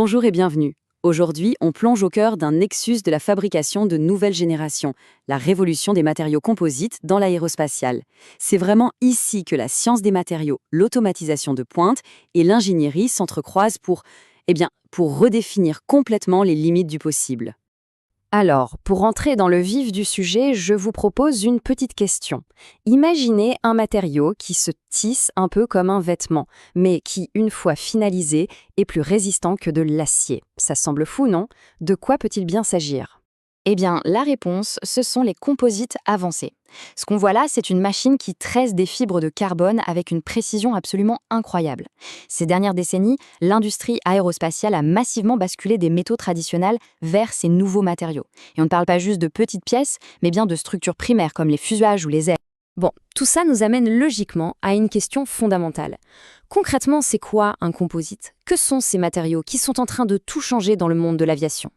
Bonjour et bienvenue. Aujourd'hui, on plonge au cœur d'un nexus de la fabrication de nouvelles générations, la révolution des matériaux composites dans l'aérospatiale. C'est vraiment ici que la science des matériaux, l'automatisation de pointe et l'ingénierie s'entrecroisent pour redéfinir complètement les limites du possible. Alors, pour entrer dans le vif du sujet, je vous propose une petite question. Imaginez un matériau qui se tisse un peu comme un vêtement, mais qui, une fois finalisé, est plus résistant que de l'acier. Ça semble fou, non? De quoi peut-il bien s'agir? Eh bien, la réponse, ce sont les composites avancés. Ce qu'on voit là, c'est une machine qui tresse des fibres de carbone avec une précision absolument incroyable. Ces dernières décennies, l'industrie aérospatiale a massivement basculé des métaux traditionnels vers ces nouveaux matériaux. Et on ne parle pas juste de petites pièces, mais bien de structures primaires comme les fuselages ou les ailes. Bon, tout ça nous amène logiquement à une question fondamentale. Concrètement, c'est quoi un composite? Que sont ces matériaux qui sont en train de tout changer dans le monde de l'aviation?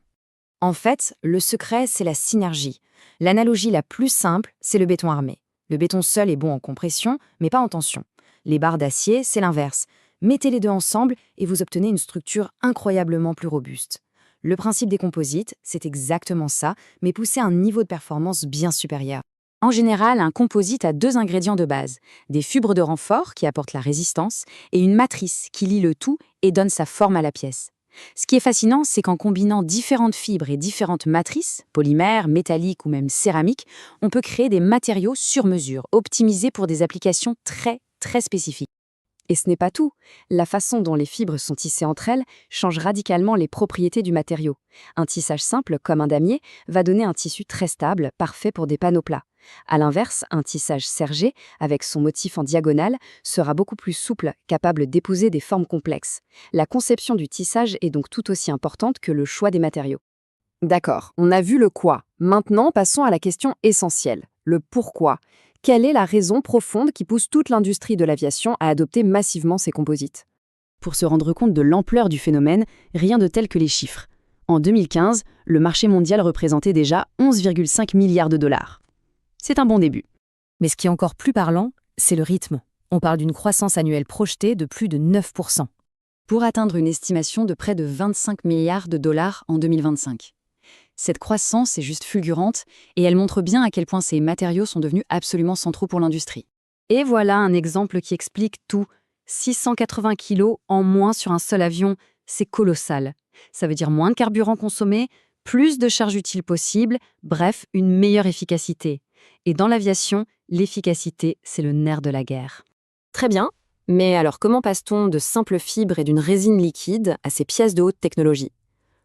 En fait, le secret, c'est la synergie. L'analogie la plus simple, c'est le béton armé. Le béton seul est bon en compression, mais pas en tension. Les barres d'acier, c'est l'inverse. Mettez les deux ensemble et vous obtenez une structure incroyablement plus robuste. Le principe des composites, c'est exactement ça, mais poussé à un niveau de performance bien supérieur. En général, un composite a deux ingrédients de base, des fibres de renfort qui apportent la résistance et une matrice qui lie le tout et donne sa forme à la pièce. Ce qui est fascinant, c'est qu'en combinant différentes fibres et différentes matrices, polymères, métalliques ou même céramiques, on peut créer des matériaux sur mesure, optimisés pour des applications très spécifiques. Et ce n'est pas tout. La façon dont les fibres sont tissées entre elles change radicalement les propriétés du matériau. Un tissage simple, comme un damier, va donner un tissu très stable, parfait pour des panneaux plats. À l'inverse, un tissage sergé, avec son motif en diagonale, sera beaucoup plus souple, capable d'épouser des formes complexes. La conception du tissage est donc tout aussi importante que le choix des matériaux. D'accord, on a vu le quoi. Maintenant, passons à la question essentielle, le pourquoi. Quelle est la raison profonde qui pousse toute l'industrie de l'aviation à adopter massivement ces composites? Pour se rendre compte de l'ampleur du phénomène, rien de tel que les chiffres. En 2015, le marché mondial représentait déjà 11,5 milliards de dollars. C'est un bon début. Mais ce qui est encore plus parlant, c'est le rythme. On parle d'une croissance annuelle projetée de plus de 9%, pour atteindre une estimation de près de 25 milliards de dollars en 2025. Cette croissance est juste fulgurante et elle montre bien à quel point ces matériaux sont devenus absolument centraux pour l'industrie. Et voilà un exemple qui explique tout. 680 kilos en moins sur un seul avion, c'est colossal. Ça veut dire moins de carburant consommé, plus de charge utile possible, bref, une meilleure efficacité. Et dans l'aviation, l'efficacité, c'est le nerf de la guerre. Très bien, mais alors comment passe-t-on de simples fibres et d'une résine liquide à ces pièces de haute technologie?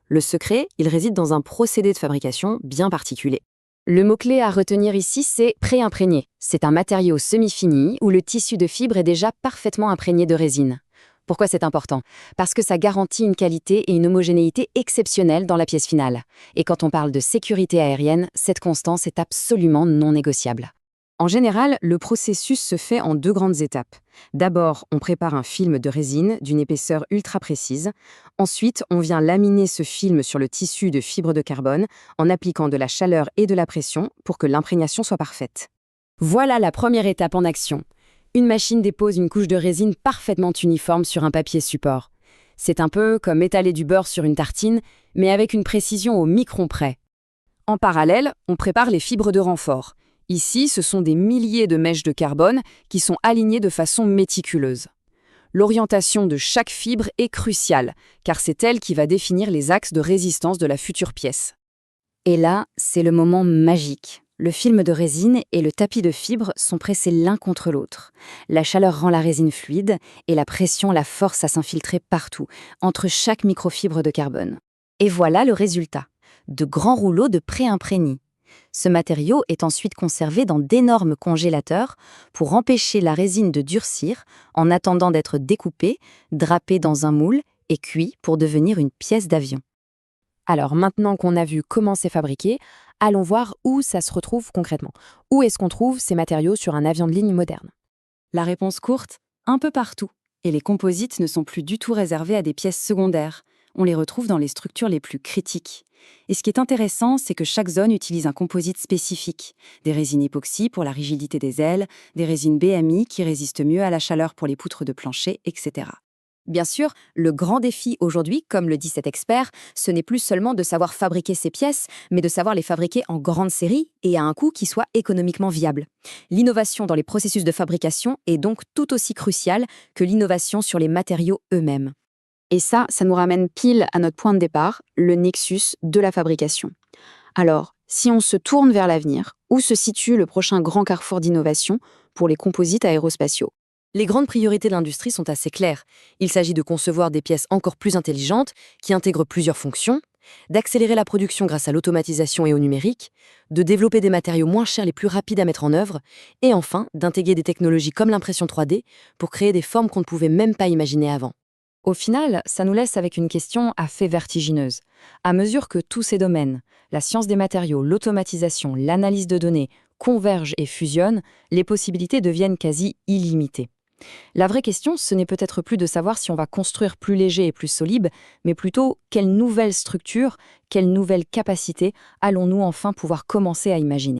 Le secret, il réside dans un procédé de fabrication bien particulier. Le mot-clé à retenir ici, c'est pré-imprégné. C'est un matériau semi-fini où le tissu de fibre est déjà parfaitement imprégné de résine. Pourquoi c'est important? Parce que ça garantit une qualité et une homogénéité exceptionnelles dans la pièce finale. Et quand on parle de sécurité aérienne, cette constance est absolument non négociable. En général, le processus se fait en deux grandes étapes. D'abord, on prépare un film de résine d'une épaisseur ultra précise. Ensuite, on vient laminer ce film sur le tissu de fibre de carbone en appliquant de la chaleur et de la pression pour que l'imprégnation soit parfaite. Voilà la première étape en action. Une machine dépose une couche de résine parfaitement uniforme sur un papier support. C'est un peu comme étaler du beurre sur une tartine, mais avec une précision au micron près. En parallèle, on prépare les fibres de renfort. Ici, ce sont des milliers de mèches de carbone qui sont alignées de façon méticuleuse. L'orientation de chaque fibre est cruciale, car c'est elle qui va définir les axes de résistance de la future pièce. Et là, c'est le moment magique. Le film de résine et le tapis de fibres sont pressés l'un contre l'autre. La chaleur rend la résine fluide et la pression la force à s'infiltrer partout, entre chaque microfibre de carbone. Et voilà le résultat. De grands rouleaux de pré-imprégnis. Ce matériau est ensuite conservé dans d'énormes congélateurs pour empêcher la résine de durcir en attendant d'être découpée, drapée dans un moule et cuit pour devenir une pièce d'avion. Alors maintenant qu'on a vu comment c'est fabriqué, allons voir où ça se retrouve concrètement. Où est-ce qu'on trouve ces matériaux sur un avion de ligne moderne? La réponse courte, un peu partout. Et les composites ne sont plus du tout réservés à des pièces secondaires. On les retrouve dans les structures les plus critiques. Et ce qui est intéressant, c'est que chaque zone utilise un composite spécifique. Des résines époxy pour la rigidité des ailes, des résines BMI qui résistent mieux à la chaleur pour les poutres de plancher, etc. Bien sûr, le grand défi aujourd'hui, comme le dit cet expert, ce n'est plus seulement de savoir fabriquer ces pièces, mais de savoir les fabriquer en grande série et à un coût qui soit économiquement viable. L'innovation dans les processus de fabrication est donc tout aussi cruciale que l'innovation sur les matériaux eux-mêmes. Et ça nous ramène pile à notre point de départ, le nexus de la fabrication. Alors, si on se tourne vers l'avenir, où se situe le prochain grand carrefour d'innovation pour les composites aérospatiaux? Les grandes priorités de l'industrie sont assez claires. Il s'agit de concevoir des pièces encore plus intelligentes, qui intègrent plusieurs fonctions, d'accélérer la production grâce à l'automatisation et au numérique, de développer des matériaux moins chers les plus rapides à mettre en œuvre, et enfin d'intégrer des technologies comme l'impression 3D pour créer des formes qu'on ne pouvait même pas imaginer avant. Au final, ça nous laisse avec une question à fait vertigineuse. À mesure que tous ces domaines, la science des matériaux, l'automatisation, l'analyse de données, convergent et fusionnent, les possibilités deviennent quasi illimitées. La vraie question, ce n'est peut-être plus de savoir si on va construire plus léger et plus solide, mais plutôt quelle nouvelle structure, quelle nouvelle capacité allons-nous enfin pouvoir commencer à imaginer.